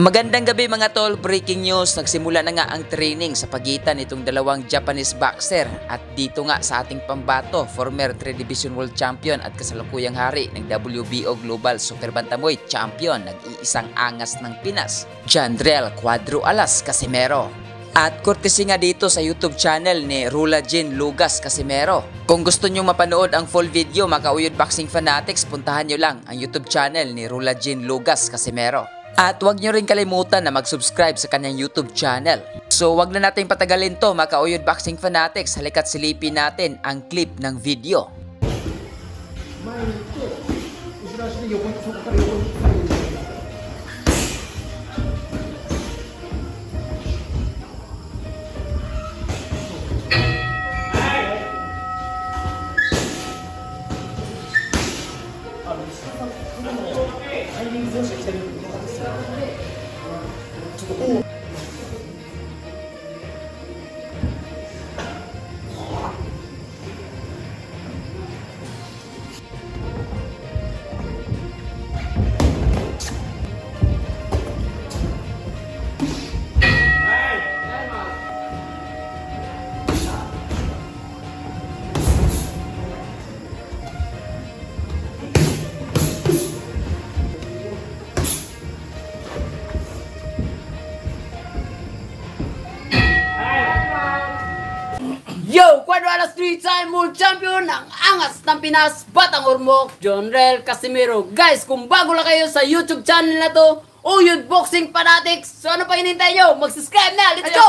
Magandang gabi mga tol, breaking news, nagsimula na nga ang training sa pagitan nitong dalawang Japanese boxer at dito nga sa ating pambato, former 3 Division World Champion at kasalukuyang hari ng WBO Global Super Bantamweight Champion, nag-iisang angas ng Pinas, Jandrel Cuadro Alas Casimero. At courtesy nga dito sa YouTube channel ni Rula Jean Lugas Casimero. Kung gusto nyo mapanood ang full video mga Uyod Boxing Fanatics, puntahan nyo lang ang YouTube channel ni Rula Jean Lugas Casimero. At huwag nyo rin kalimutan na mag-subscribe sa kanyang YouTube channel. So huwag na natin patagalin to mga Uyod Boxing Fanatics, halika't silipin natin ang clip ng video. Yo! Cuadro Alas 3-time World Champion, ang angas ng Pinas, Batang Ormoc, Jandrel Casimero. Guys, kung bago lang kayo sa YouTube channel na to, Uyod Boxing Fanatics, so ano pa hinintay nyo? Mag-subscribe na! Let's go!